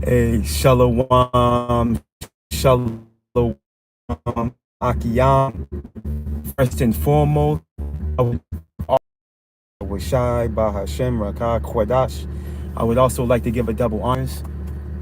Hey, Shalom, Shalom, Akiyam. First and foremost, I would Shai, Bahashem, Rakah, Kwadash. I would also like to give a double honors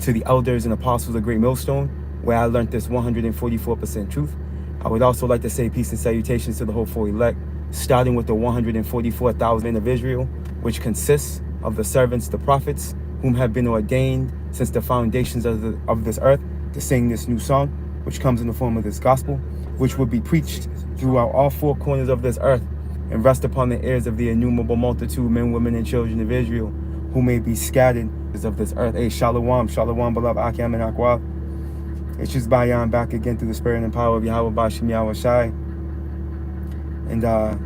to the elders and apostles of Great Millstone, where I learned this 144% truth. I would also like to say peace and salutations to the hopeful elect, starting with the 144,000 men of Israel, which consists of the servants, the prophets, whom have been ordained since the foundations of this earth to sing this new song, which comes in the form of this gospel, which will be preached throughout all four corners of this earth and rest upon the ears of the innumerable multitude, men, women, and children of Israel, who may be scattered of this earth. Hey, Shalom, Shalom, beloved Akim and Akwa. It's just Bayan back again through the spirit and power of Yahweh Bashim Yahweh Shai. And I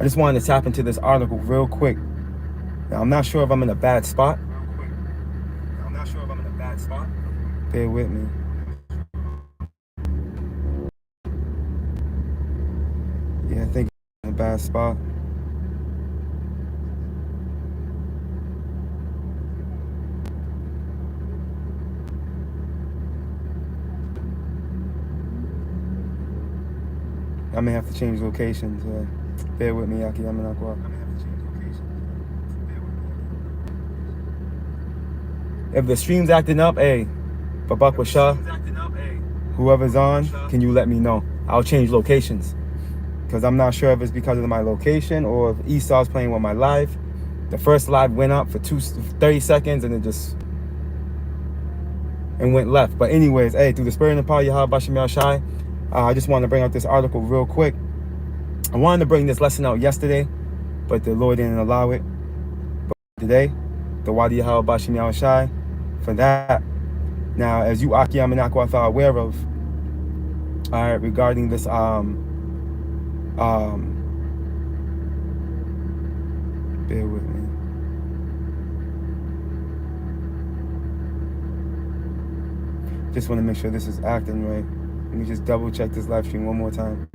just wanted to tap into this article real quick. Now, I'm not sure if I'm in a bad spot. Bear with me. Yeah, I think I'm in a bad spot. I may have to change locations. Bear with me, Yaki Yamanakwa. If the stream's acting up, hey, Babak Washa, whoever's on, can you let me know? I'll change locations. Because I'm not sure if it's because of my location or if Esau's playing with my live. The first live went up for 30 seconds and it just went left. But anyways, hey, through the spirit and the power of Yahweh Bashim Yahweh Shai, I just want to bring out this article real quick. I wanted to bring this lesson out yesterday, but the Lord didn't allow it. But today, the Wadi Yahweh Bashim Yahweh Shai for that. Now, as you Akiyam and Akwa are aware of, all right, regarding this bear with me. Just want to make sure this is acting right. Let me just double check this live stream one more time.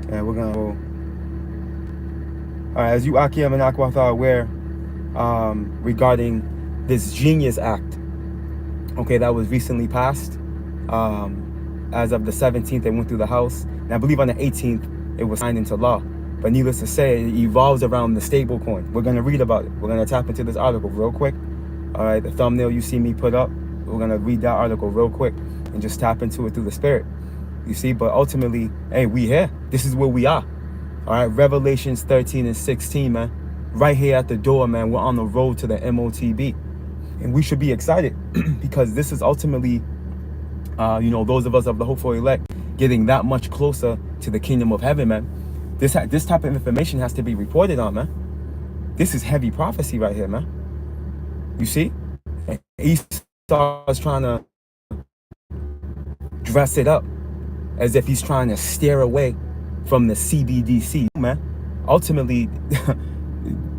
And we're gonna go. All right, as you Akiyam and Akwa are aware, regarding this Genius Act, okay, that was recently passed. As of the 17th, it went through the House, and I believe on the 18th, it was signed into law. But needless to say, it evolves around the stable coin. We're going to read about it. We're going to tap into this article real quick. All right, the thumbnail you see me put up, we're going to read that article real quick and just tap into it through the spirit. You see, but ultimately, hey, we here. This is where we are. All right, Revelations 13 and 16, man. Right here at the door, man. We're on the road to the MOTB. And we should be excited because this is ultimately, those of us of the hopeful elect getting that much closer to the kingdom of heaven, man. This type of information has to be reported on, man. This is heavy prophecy right here, man. You see? And Esau is trying to dress it up as if he's trying to steer away from the CBDC, man. Ultimately,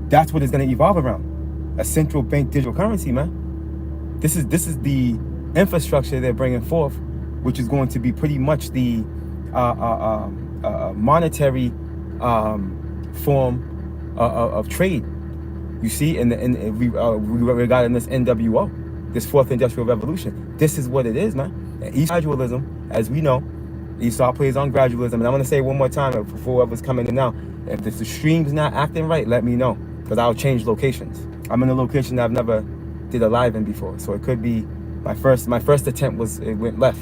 that's what it's going to evolve around. A central bank digital currency, man. This is the infrastructure they're bringing forth, which is going to be pretty much the monetary form of trade. You see, regarding this NWO, this fourth industrial revolution. This is what it is, man. And gradualism, as we know, Esau plays on gradualism. And I'm going to say one more time for whoever's coming in now, if the stream's not acting right, let me know, because I'll change locations. I'm in a location that I've never did a live in before, so it could be my first attempt it went left.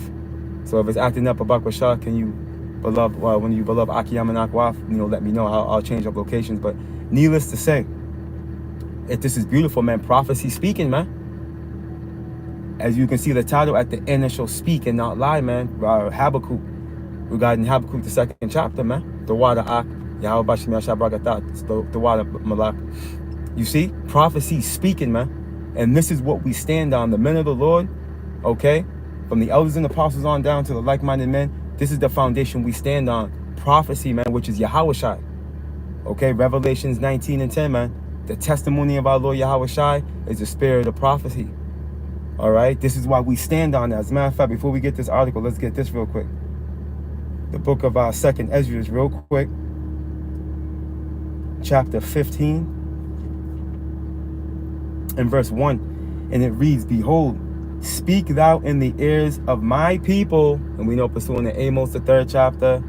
So if it's acting up, Abak Rashad, can you, beloved, when you beloved Akiyam and Akwaf, let me know. I'll change up locations. But needless to say, this is beautiful, man. Prophecy speaking, man. As you can see the title at the end, it shall speak and not lie, man. Habakkuk, regarding Habakkuk, the 2nd chapter, man. The water Ak, Yahweh Bashim Yashab Ragatat, the water Malak. You see, prophecy speaking, man. And this is what we stand on, the men of the Lord, okay? From the elders and apostles on down to the like-minded men, this is the foundation we stand on. Prophecy, man, which is Yahweh Shai. Okay, Revelations 19 and 10, man. The testimony of our Lord Yahweh Shai is the spirit of prophecy. All right, this is why we stand on that. As a matter of fact, before we get this article, let's get this real quick. The book of our second Ezra is real quick. Chapter 15 and verse 1. And it reads, Behold, speak thou in the ears of my people. And we know pursuing the Amos, the 3rd chapter,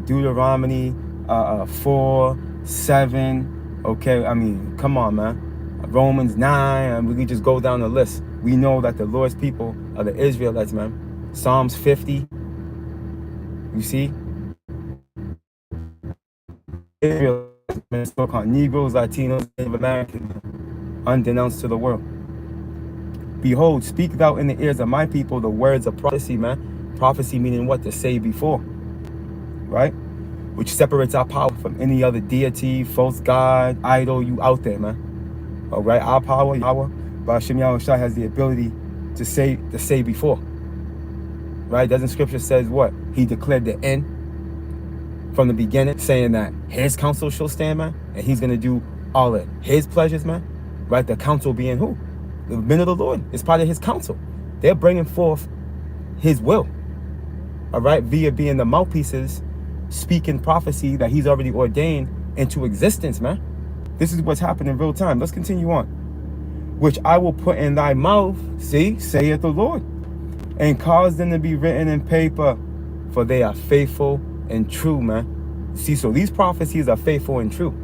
Deuteronomy 4, 7. Okay, I mean, come on, man. Romans 9, and we can just go down the list. We know that the Lord's people are the Israelites, man. Psalms 50. You see? Israelites, man, spoke on Negroes, Latinos, Native Americans, undenounced to the world. Behold, speak thou in the ears of my people the words of prophecy, man. Prophecy meaning what? To say before. Right? Which separates our power from any other deity, false god, idol you out there, man. All right, our power, Ba'ashem Yahushua has the ability to say before. Right? Doesn't scripture says what? He declared the end from the beginning, saying that his counsel shall stand, man, and he's gonna do all of his pleasures, man. Right? The counsel being who? The men of the Lord. It's part of his counsel. They're bringing forth his will. All right, via being the mouthpieces, speaking prophecy that he's already ordained into existence, man. This is what's happening in real time. Let's continue on. Which I will put in thy mouth, see, saith the Lord, and cause them to be written in paper, for they are faithful and true, man. See, so these prophecies are faithful and true.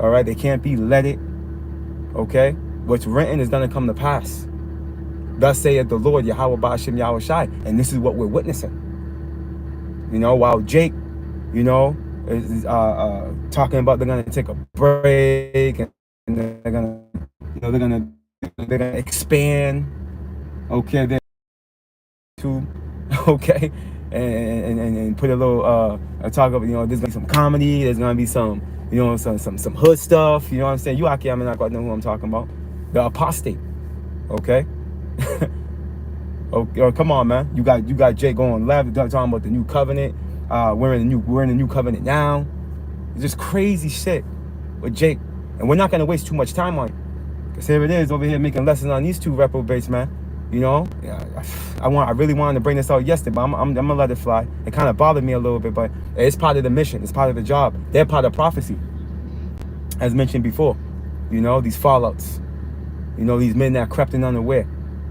All right, they can't be leaded. Okay, what's written is going to come to pass. Thus saith the Lord, Yahweh Ba'ashem Yahushai, and this is what we're witnessing. You know, while Jake, you know, is talking about they're gonna take a break and they're gonna, you know, they're gonna expand. Okay, they're to, okay, and put a little talk of, you know, there's gonna be some comedy, there's gonna be some, you know, some hood stuff. You know what I'm saying? You out here, I'm not gonna know who I'm talking about. The apostate. Okay. Okay, come on, man. You got Jake going left, talking about the new covenant. We're in the new covenant now. It's just crazy shit with Jake, and we're not gonna waste too much time on it, because here it is over here making lessons on these two reprobates, man. You know, yeah, I really wanted to bring this out yesterday, but I'm gonna let it fly. It kind of bothered me a little bit, but it's part of the mission. It's part of the job. They're part of prophecy, as mentioned before. You know, these fallouts. You know, these men that crept in unaware.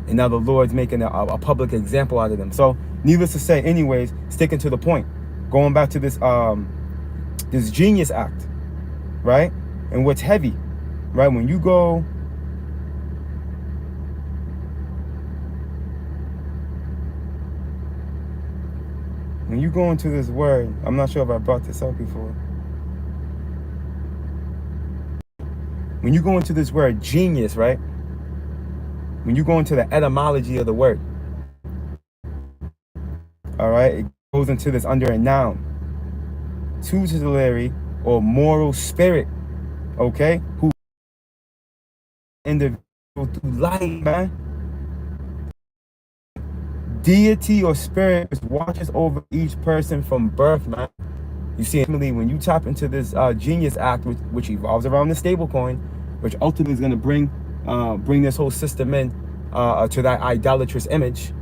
And now the Lord's making a public example out of them. So, needless to say, anyways, sticking to the point, going back to this this Genius Act, right? And what's heavy, right? When you go, into this word, I'm not sure if I brought this up before. When you go into this word genius, right? When you go into the etymology of the word, all right, it goes into this under a noun, tutelary or moral spirit, okay, who individual through life, man. Deity or spirit watches over each person from birth, man. You see, when you tap into this Genius Act, which evolves around the stablecoin, which ultimately is going to bring this whole system in to that idolatrous image,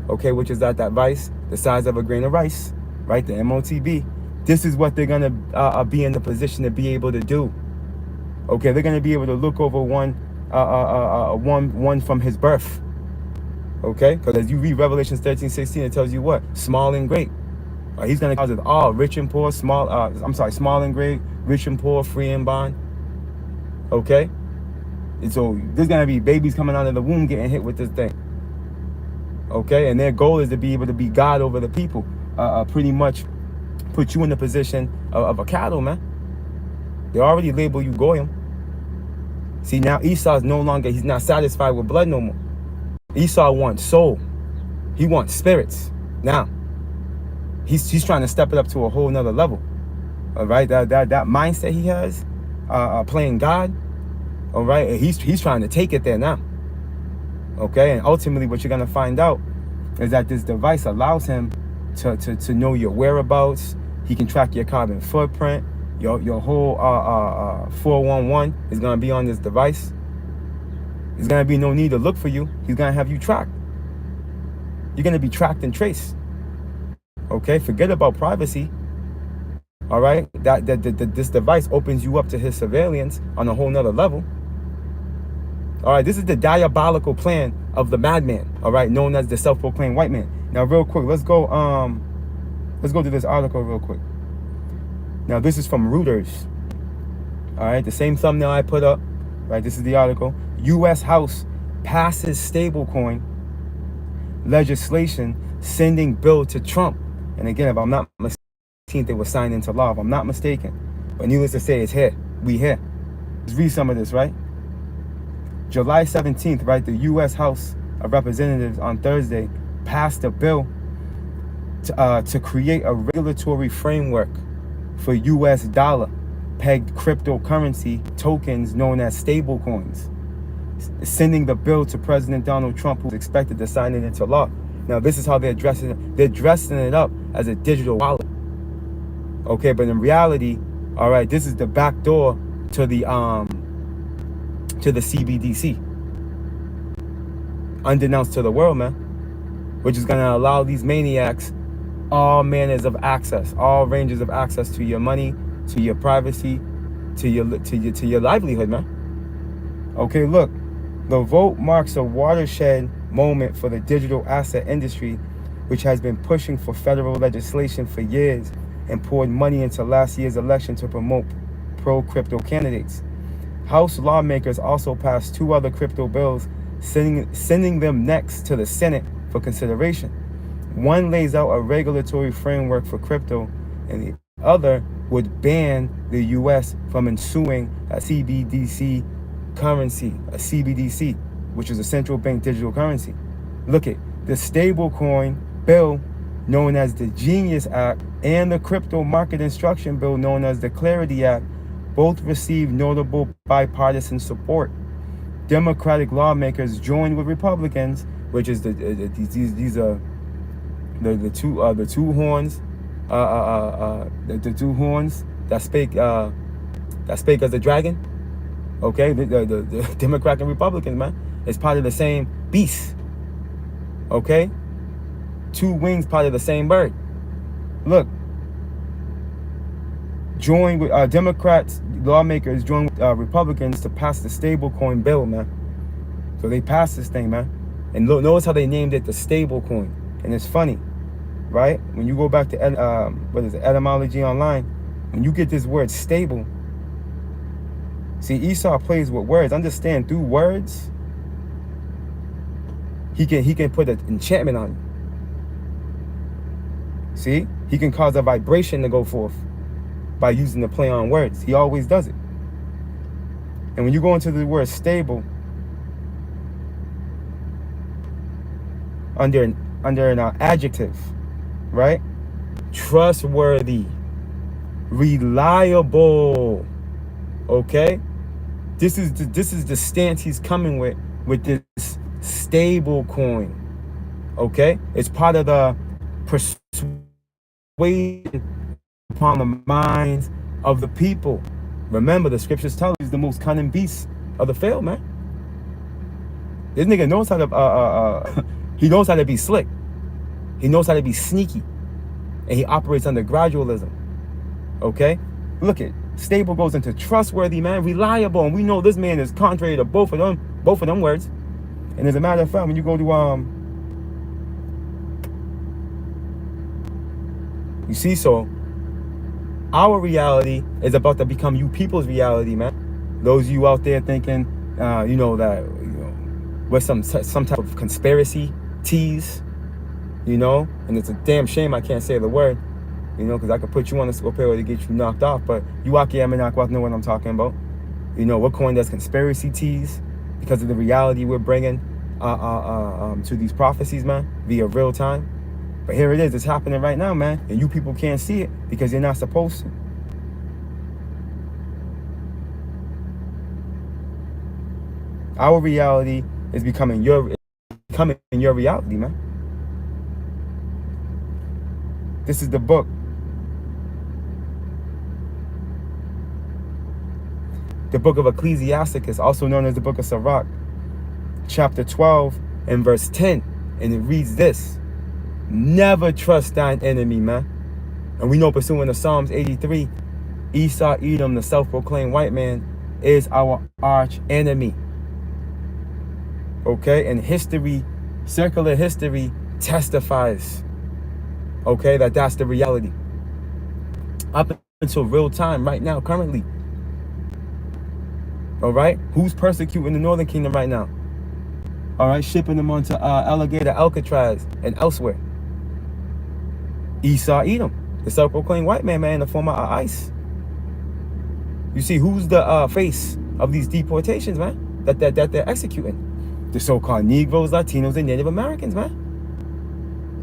okay, which is that vice, the size of a grain of rice, right, the MOTB. This is what they're going to be in the position to be able to do. Okay, they're going to be able to look over one from his birth. Okay, because as you read Revelation 13:16, it tells you what? Small and great. He's going to cause it all, rich and poor, small and great, rich and poor, free and bond. Okay? And so there's going to be babies coming out of the womb getting hit with this thing. Okay? And their goal is to be able to be God over the people. Pretty much put you in the position of a cattle, man. They already label you Goyim. See, now Esau's no longer, he's not satisfied with blood no more. Esau wants soul. He wants spirits. Now, he's trying to step it up to a whole nother level. All right, that mindset he has, playing God. All right, he's trying to take it there now. Okay, and ultimately, what you're gonna find out is that this device allows him to know your whereabouts. He can track your carbon footprint. Your whole 411 is gonna be on this device. There's gonna be no need to look for you. He's gonna have you tracked. You're gonna be tracked and traced. Okay, forget about privacy. All right, this device opens you up to his surveillance on a whole nother level. All right, this is the diabolical plan of the madman. All right, known as the self-proclaimed white man. Now, real quick, let's go to this article real quick. Now, this is from Reuters. All right, the same thumbnail I put up. Right, this is the article. U.S. House passes stablecoin legislation, sending bill to Trump. And again, if I'm not mistaken, it was signed into law. If I'm not mistaken, but needless to say, it's here. We here. Let's read some of this, right? July 17th, right? The U.S. House of Representatives on Thursday passed a bill to create a regulatory framework for U.S. dollar-pegged cryptocurrency tokens known as stablecoins, sending the bill to President Donald Trump, who's expected to sign it into law. Now, this is how they're dressing it. They're dressing it up as a digital wallet. Okay, but in reality, all right, this is the back door to the CBDC, unbeknownst to the world, man, which is gonna allow these maniacs all manners of access, all ranges of access to your money, to your privacy, to your livelihood, man. Okay, look, the vote marks a watershed moment for the digital asset industry, which has been pushing for federal legislation for years and poured money into last year's election to promote pro-crypto candidates. House lawmakers also passed two other crypto bills, sending them next to the Senate for consideration. One lays out a regulatory framework for crypto, and the other would ban the U.S. from issuing a CBDC currency, a CBDC, which is a central bank digital currency. Look at the stablecoin bill known as the Genius Act and the crypto market instruction bill known as the Clarity Act both received notable bipartisan support. Democratic lawmakers joined with Republicans, which is these are the two horns, the two horns that spake as the dragon. Okay, the Democrat and Republicans, man, it's part of the same beast. Okay, two wings, part of the same bird. Look, join with Democrats, lawmakers join with Republicans to pass the stablecoin bill, man. So they passed this thing, man. And notice how they named it the stablecoin. And it's funny, right? When you go back to etymology online, when you get this word stable, see, Esau plays with words. Understand, through words, he can put an enchantment on you. See, he can cause a vibration to go forth by using the play on words. He always does it. And when you go into the word stable, under an adjective, right? Trustworthy, reliable. Okay, this is the stance he's coming with this stable coin. Okay, it's part of the persuasion upon the minds of the people. Remember, the scriptures tell us he's the most cunning beast of the field, man. This nigga knows how to he knows how to be slick. He knows how to be sneaky, and he operates under gradualism. Okay, look at stable goes into trustworthy, man, reliable, and we know this man is contrary to both of them words. And as a matter of fact, when you go to you see, so our reality is about to become you people's reality, man. Those of you out there thinking, that we're some type of conspiracy tease, and it's a damn shame I can't say the word, because I could put you on the scorpio to get you knocked off. But you Akiaminakwak know what I'm talking about. We're coined as conspiracy tease because of the reality we're bringing to these prophecies, man, via real time. But here it is, it's happening right now, man, and you people can't see it because you're not supposed to. Our reality is becoming your reality, man. This is the book. The book of Ecclesiasticus, also known as the book of Sirach. chapter 12 and verse 10. And it reads this: never trust thine enemy, man. And we know, pursuing the Psalms 83, Esau Edom, the self-proclaimed white man, is our arch enemy. Okay, and history, circular history testifies, okay, that that's the reality. Up until real time, right now, currently. All right, who's persecuting the Northern Kingdom right now? All right, shipping them onto Alligator, Alcatraz, and elsewhere. Esau Edom, the self-proclaimed white man, in the form of ICE. You see, who's the face of these deportations, man, that they're executing? The so-called Negroes, Latinos, and Native Americans, man.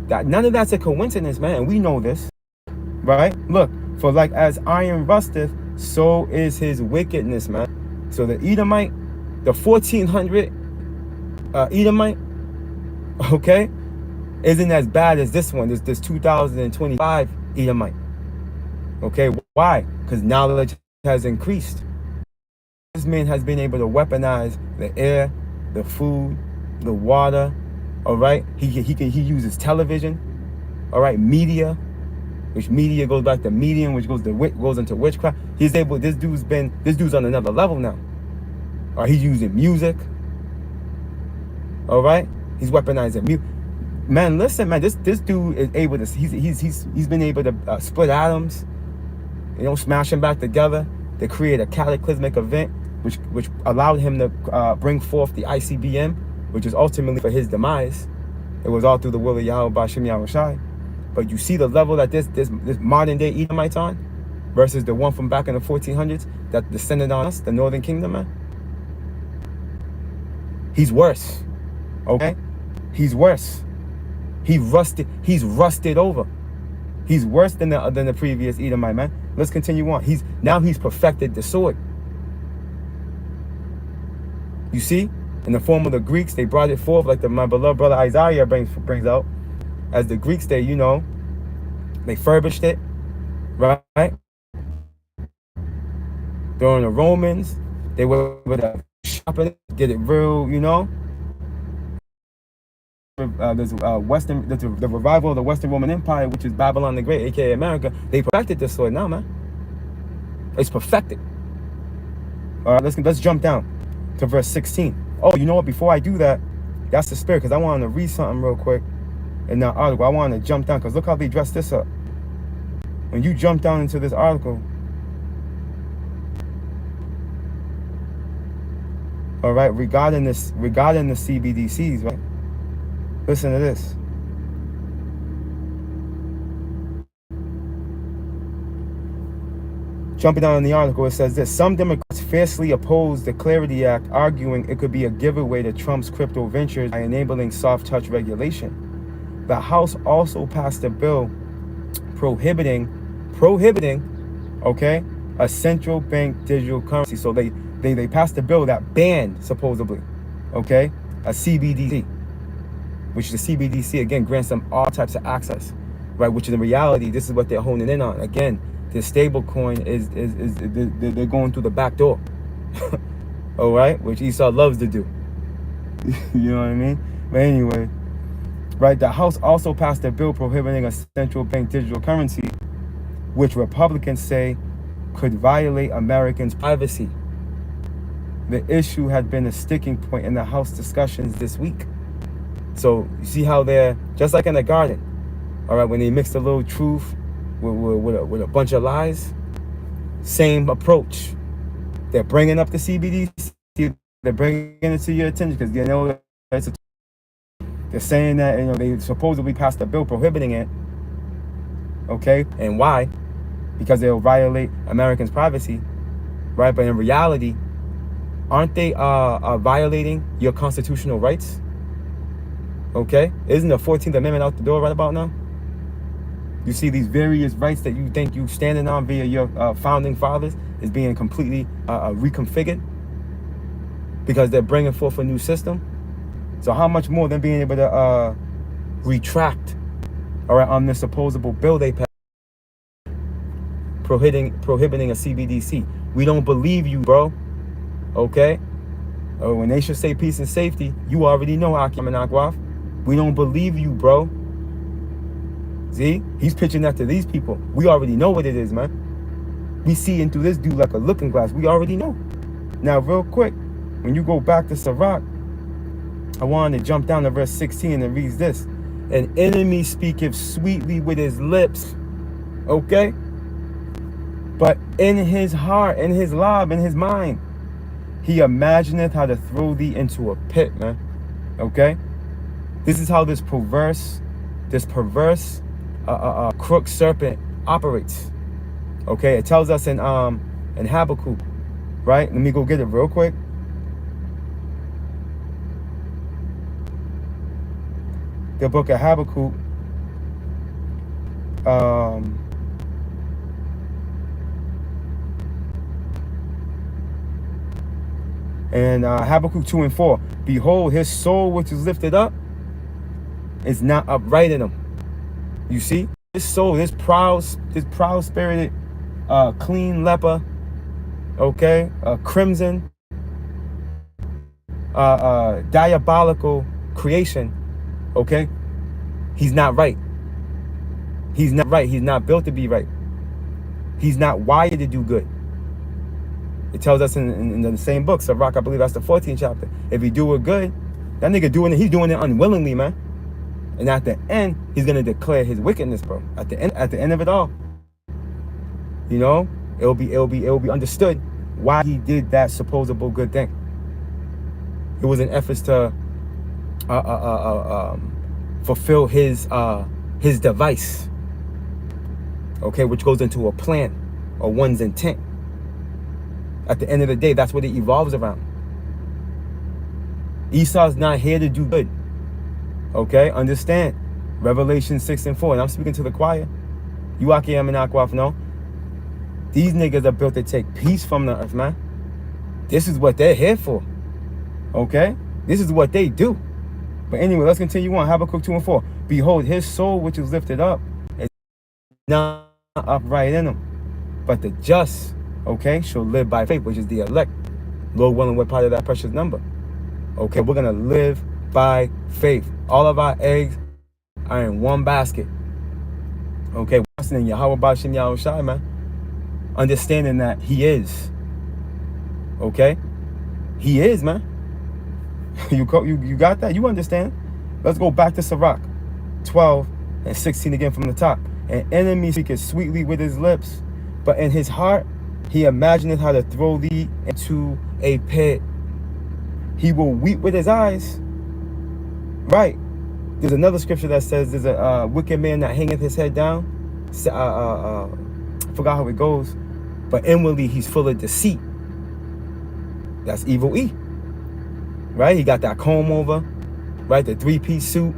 None of that's a coincidence, man, and we know this, right? Look, for like as iron rusteth, so is his wickedness, man. So the Edomite, the 1400 Edomite, okay, isn't as bad as this one, this 2025 Edomite. Okay, why? Because knowledge has increased. This man has been able to weaponize the air, the food, the water. All right, he uses television. All right, media, which media goes back to medium, which goes into witchcraft. He's able. This dude's on another level now. All right, he's using music. All right, he's weaponizing music. Man, listen, man, this dude is able to. He's been able to split atoms. You know, smash them back together to create a cataclysmic event, which allowed him to bring forth the ICBM, which is ultimately for his demise. It was all through the will of Yahweh Bashim Yahushai. But you see the level that this modern day Edomite's on versus the one from back in the 1400s that descended on us, the Northern Kingdom, man. He's worse. Okay? He's worse. He's rusted over. He's worse than the previous Edomite, man. Let's continue on. He's perfected the sword. You see, in the form of the Greeks, they brought it forth like my beloved brother Isaiah brings out. As the Greeks, they furbished it, right? During the Romans, they were able to shop it, get it real, you know. There's the revival of the Western Roman Empire, which is Babylon the Great, aka America. They perfected this sword now, man. It's perfected. All right, let's jump down to verse 16. Oh, you know what? Before I do that, that's the spirit, because I wanted to read something real quick in that article. I wanted to jump down because look how they dress this up. When you jump down into this article, all right, regarding the CBDCs, right? Listen to this. Jumping down in the article, it says this: some Democrats fiercely oppose the Clarity Act, arguing it could be a giveaway to Trump's crypto ventures by enabling soft touch regulation. The House also passed a bill prohibiting, okay, a central bank digital currency. So they passed a bill that banned, supposedly, okay, a CBDC, which the CBDC, again, grants them all types of access, right? Which in reality, this is what they're honing in on. Again, the stable coin is they're going through the back door, all right, which Esau loves to do. You know what I mean? But anyway, right, the House also passed a bill prohibiting a central bank digital currency, which Republicans say could violate Americans' privacy. The issue had been a sticking point in the House discussions this week. So you see how they're just like in the garden, all right, when they mix a little truth with a bunch of lies. Same approach. They're bringing up the CBDC. They're bringing it to your attention because they know they're saying that, you know, they supposedly passed a bill prohibiting it. Okay, and why? Because they'll violate Americans' privacy, right? But in reality, aren't they violating your constitutional rights? Okay, isn't the 14th Amendment out the door right about now? You see these various rights that you think you standing on via your founding fathers is being completely reconfigured because they're bringing forth a new system. So how much more than being able to retract, all right, on this supposable bill they passed prohibiting a CBDC? We don't believe you, bro. Okay, Or when they should say peace and safety, you already know Akim and Akwaf. We don't believe you, bro. See? He's pitching that to these people. We already know what it is, man. We see into this dude like a looking glass. We already know. Now, real quick, when you go back to Sirach, I wanted to jump down to verse 16 and reads this. An enemy speaketh sweetly with his lips. Okay? But in his heart, in his lob, in his mind, he imagineth how to throw thee into a pit, man. Okay? This is how this perverse crook serpent operates. Okay? It tells us in Habakkuk, right? Let me go get it real quick. The book of Habakkuk, and Habakkuk 2 and 4. Behold, his soul which is lifted up is not upright in him. You see? This soul, this proud spirited, clean leper, okay, crimson, diabolical creation, okay? He's not right. He's not right. He's not built to be right. He's not wired to do good. It tells us in the same book, Sirach, I believe that's the 14th chapter. If he do it good, that nigga he's doing it unwillingly, man. And at the end, he's gonna declare his wickedness, bro. At the end of it all, you know, it'll be understood why he did that supposable good thing. It was an effort to fulfill his device, okay, which goes into a plan or one's intent. At the end of the day, that's what it evolves around. Esau's not here to do good. Okay, understand. Revelation 6 and 4. And I'm speaking to the choir. You Akim and Akwaf know. These niggas are built to take peace from the earth, man. This is what they're here for. Okay? This is what they do. But anyway, let's continue on. Habakkuk 2 and 4. Behold, his soul which is lifted up is not upright in him. But the just, okay, shall live by faith, which is the elect. Lord willing, we're part of that precious number. Okay, we're going to live by faith. All of our eggs are in one basket. Okay, listening Yahweh Bashim Yahushai, man. Understanding that he is. Okay? He is, man. You got that? You understand? Let's go back to Sirach 12 and 16 again from the top. An enemy speaketh sweetly with his lips, but in his heart he imagineth how to throw thee into a pit. He will weep with his eyes. Right. There's another scripture that says there's a wicked man that hangeth his head down. I forgot how it goes. But inwardly he's full of deceit. That's evil E. Right? He got that comb over. Right? The 3-piece suit.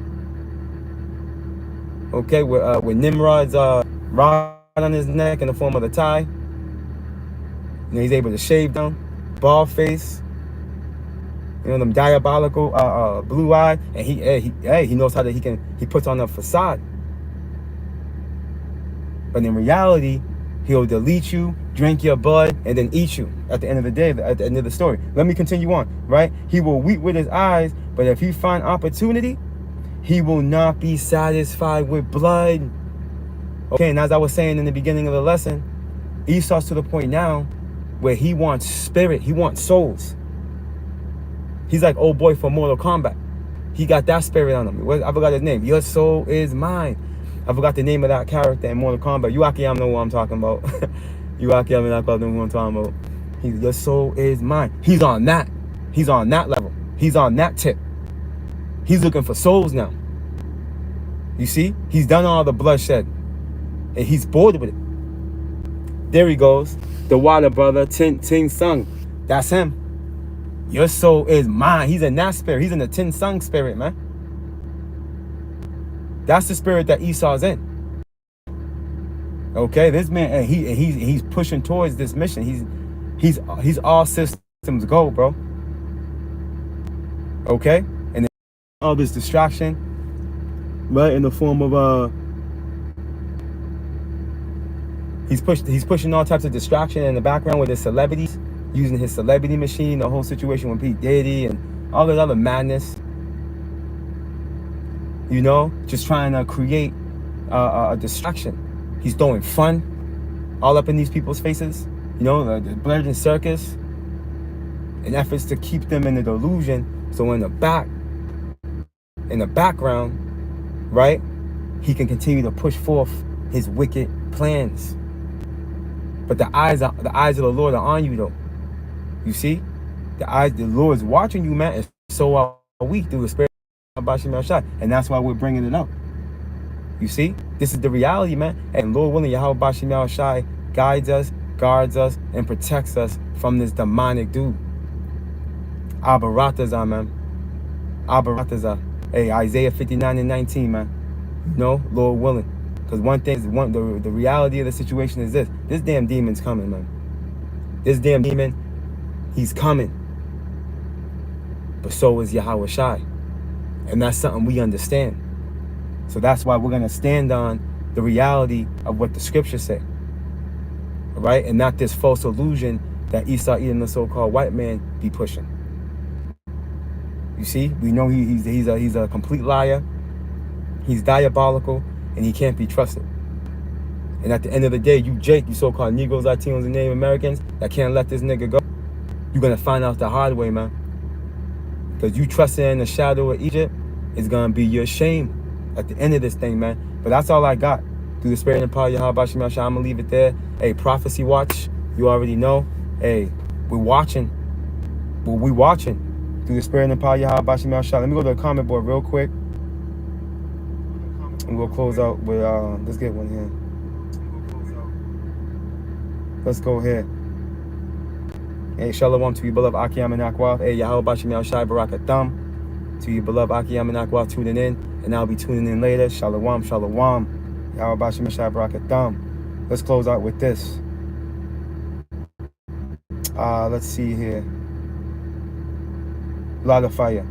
Okay, with Nimrod's rod on his neck in the form of the tie. And he's able to shave down. Bald face. You know, them diabolical blue eye, and he knows how that he puts on a facade. But in reality, he'll delete you, drink your blood, and then eat you at the end of the day, at the end of the story. Let me continue on, right? He will weep with his eyes, but if he find opportunity, he will not be satisfied with blood. Okay, and as I was saying in the beginning of the lesson, Esau's to the point now where he wants spirit, he wants souls. He's like old boy from Mortal Kombat. He got that spirit on him. I forgot his name. Your soul is mine. I forgot the name of that character in Mortal Kombat. You Akim know what I'm talking about. You Akim and Akwaf know what I'm talking about. Your soul is mine. He's on that. He's on that level. He's on that tip. He's looking for souls now. You see? He's done all the bloodshed. And he's bored with it. There he goes. The water brother, Ting Sung. That's him. Your soul is mine. He's in that spirit. He's in the Tin Sung spirit, man. That's the spirit that Esau's in. Okay, this man, and he's pushing towards this mission. He's all systems go, bro. Okay, and then all this distraction, right, in the form of he's pushing all types of distraction in the background with his celebrities. using his celebrity machine, the whole situation with Pete Diddy and all this other madness. You know, just trying to create a distraction. He's throwing fun all up in these people's faces. You know, the blurred circus, in efforts to keep them in the delusion. So in the background, right, he can continue to push forth his wicked plans. But the eyes of the Lord are on you, though. You see, the Lord's watching you, man. And so are we through the Spirit of Bashim Shai, and that's why we're bringing it up. You see, this is the reality, man. And Lord willing, Yahweh Bashim Shai guides us, guards us, and protects us from this demonic dude. Abaratazah, man. Abaratazah. Hey, Isaiah 59:19, man. You know, Lord willing. Because the reality of the situation is this. This damn demon's coming, man. This damn demon, he's coming. But so is Yahweh Shai. And that's something we understand. So that's why we're going to stand on the reality of what the scriptures say. All right? And not this false illusion that Esau, Edom, the so-called white man, be pushing. You see, we know he's a complete liar. He's diabolical, and he can't be trusted. And at the end of the day, you so-called Negroes, Latinos, and Native Americans that can't let this nigga go, you're going to find out the hard way, man. Because you trusting in the shadow of Egypt is going to be your shame at the end of this thing, man. But that's all I got. Through the Spirit and power of Yahweh Bashim Yahshua, I'm going to leave it there. Hey, prophecy watch. You already know. Hey, we're watching. Well, we watching. Through the Spirit and power of Yahweh Bashim Yahshua. Let me go to the comment board real quick. And we'll close out with, let's get one here. Let's go here. Hey, shalom to you, beloved Akiyam and Akwath. Hey, Yahweh Bashim Yahshua Barakatham. To you, beloved Akiyam and Akwath, tuning in. And I'll be tuning in later. Shalom, shalom. Yahweh Bashim Yahshua Barakatham. Let's close out with this. Let's see here. Lot of fire.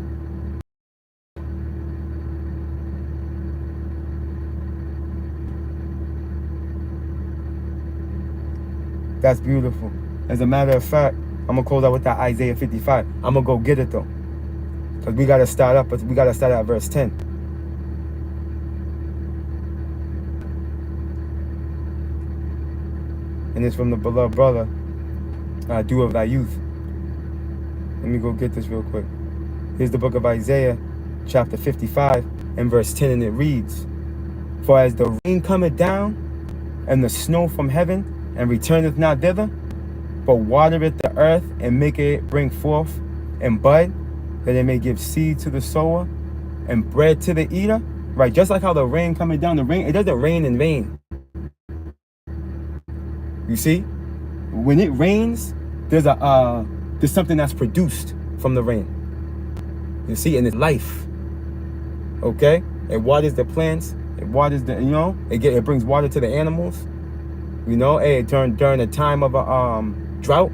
That's beautiful. As a matter of fact, I'm gonna close out with that Isaiah 55. I'm gonna go get it though, because we gotta start up. We gotta start at verse 10. And it's from the beloved brother, do of thy youth. Let me go get this real quick. Here's the book of Isaiah, chapter 55, and verse 10, and it reads, "For as the rain cometh down, and the snow from heaven, and returneth not thither, but watereth the earth, and maketh it bring forth and bud, that it may give seed to the sower, and bread to the eater." Right, just like how the rain coming down, it doesn't rain in vain. You see, when it rains, there's something that's produced from the rain. You see, and it's life. Okay, it waters the plants. It waters the, it brings water to the animals. Hey, during the time of a drought,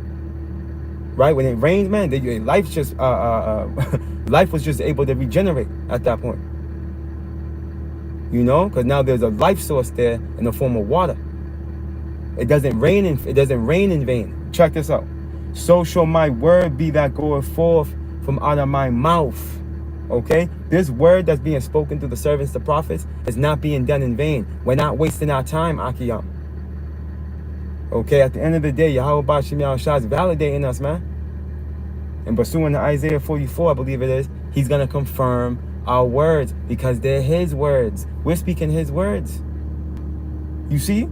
right? When it rains, man, life just life was just able to regenerate at that point. Because now there's a life source there in the form of water. It doesn't rain in vain. Check this out. So shall my word be that goeth forth from out of my mouth. Okay? This word that's being spoken through the servants, the prophets, is not being done in vain. We're not wasting our time, Akiyam. Okay? At the end of the day, Yahweh Bashim Yahshua is validating us, man. And pursuing the Isaiah 44, I believe it is, he's going to confirm our words because they're his words. We're speaking his words. You see?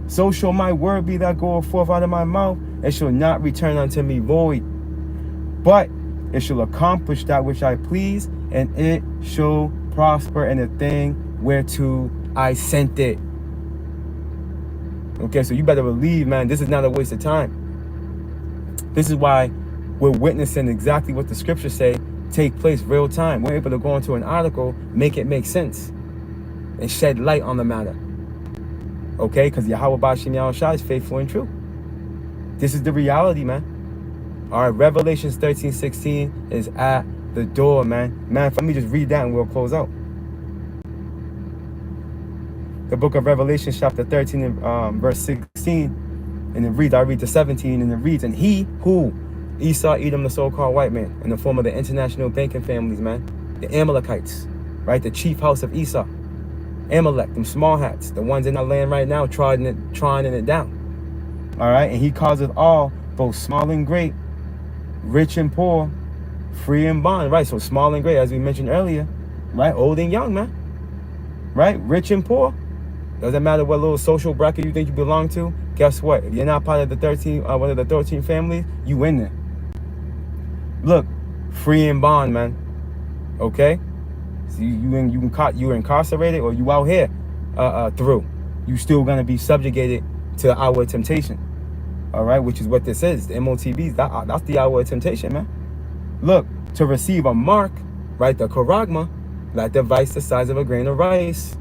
So shall my word be that goeth forth out of my mouth. It shall not return unto me void, but it shall accomplish that which I please, and it shall prosper in the thing whereto I sent it. Okay, so you better believe, man, this is not a waste of time. This is why we're witnessing exactly what the scriptures say take place real time. We're able to go into an article, make it make sense, and shed light on the matter. Okay, because Yahweh Bashim Yahushua is faithful and true. This is the reality, man. All right, Revelations 13:16 is at the door, man. Man, let me just read that and we'll close out. The book of Revelation, chapter 13, verse 16, And it reads, I read to 17, and it reads, and he who, Esau, Edom, the so-called white man, in the form of the international banking families, man, the Amalekites, right, the chief house of Esau, Amalek, them small hats, the ones in our land right now, trying it down. All right, and he causeth all, both small and great, rich and poor, free and bond, right? So small and great, as we mentioned earlier, right? Old and young, man, right? Rich and poor. Doesn't matter what little social bracket you think you belong to. Guess what? If you're not part of the 13, one of the 13 families, you in there. Look, free and bond, man. Okay, so you're incarcerated or you out here through. You still gonna be subjugated to our temptation. All right, which is what this is. The MOTBs. That's the hour of temptation, man. Look, to receive a mark, right? The charagma, like the device the size of a grain of rice.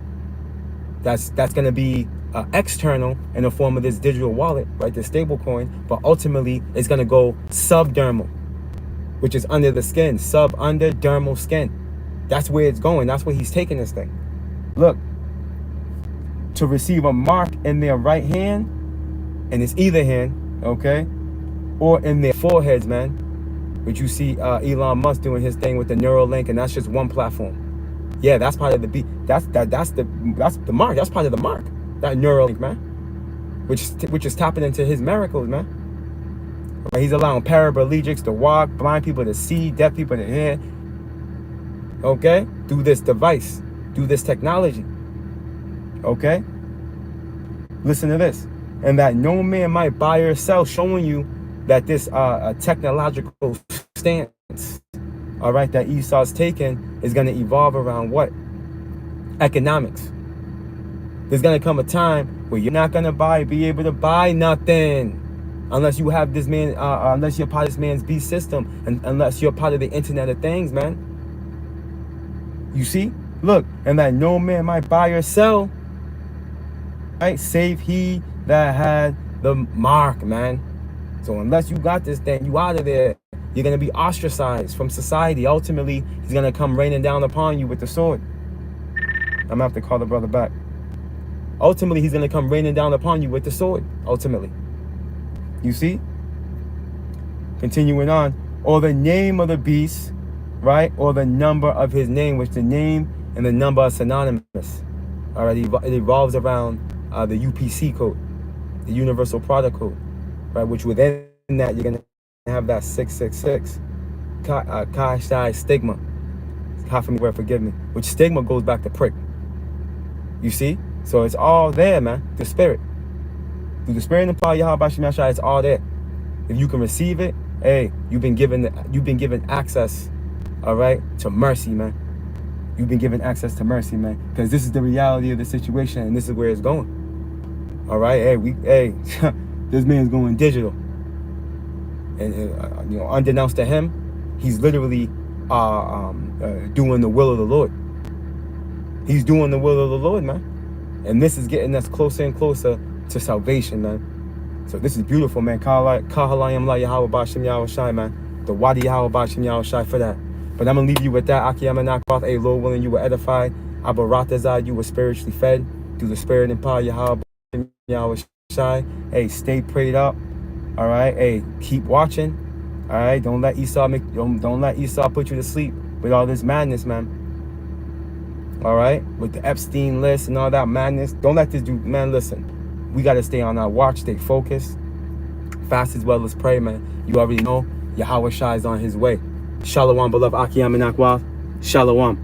That's going to be external in the form of this digital wallet, right? This stable coin, but ultimately it's going to go subdermal, which is under the skin, underdermal skin. That's where it's going. That's where he's taking this thing. Look, to receive a mark in their right hand, and it's either hand, okay, or in their foreheads, man, which you see Elon Musk doing his thing with the Neuralink, and that's just one platform. Yeah, that's part of the beat. That's the mark. That's part of the mark. That Neuralink, man, which is tapping into his miracles, man. Right? He's allowing paraplegics to walk, blind people to see, deaf people to hear. Okay, through this device, through this technology. Okay, listen to this, and that no man might buy or sell, showing you that this technological stance, all right, that Esau's taken is going to evolve around what? Economics. There's going to come a time where you're not going to be able to buy nothing unless you have this man, unless you're part of this man's beast system, and unless you're part of the Internet of Things, man. You see? Look, and that no man might buy or sell, right, save he that had the mark, man. So unless you got this thing, you out of there. You're going to be ostracized from society. Ultimately, he's going to come raining down upon you with the sword. I'm going to have to call the brother back. Ultimately, he's going to come raining down upon you with the sword. Ultimately. You see? Continuing on. Or the name of the beast, right? Or the number of his name, which the name and the number are synonymous. All right? It revolves around the UPC code, the Universal Product Code, right? Which within that, you're going to have that 666 Kai stigma. Forgive me. Which stigma goes back to prick. You see? So it's all there, man. The spirit. Through the spirit and the power of Yahweh Shem Yahshai, it's all there. If you can receive it, hey, you've been given access, all right, to mercy, man. You've been given access to mercy, man. Because this is the reality of the situation, and this is where it's going. All right, hey, this man's going digital. And unbeknownst to him, he's literally doing the will of the Lord. He's doing the will of the Lord, man. And this is getting us closer and closer to salvation, man. So this is beautiful, man. Kahalayam la Yahweh Bashim Yahweh Shai, man. The Wadi Yahweh Bashim Yahweh Shai for that. But I'm going to leave you with that. Akiyama Nakbath, Lord willing, you were edified. Abaratazah, you were spiritually fed through the spirit and power of Yahweh Bashim Yahweh Shai. Hey, stay prayed up. All right, hey, keep watching. All right, don't let Esau put you to sleep with all this madness, man. All right, with the Epstein list and all that madness. Don't let this dude, man. Listen, we got to stay on our watch, stay focused, fast as well as pray, man. You already know Yahweh Shai is on his way. Shalom, beloved Akiyam and Akwaf. Shalom.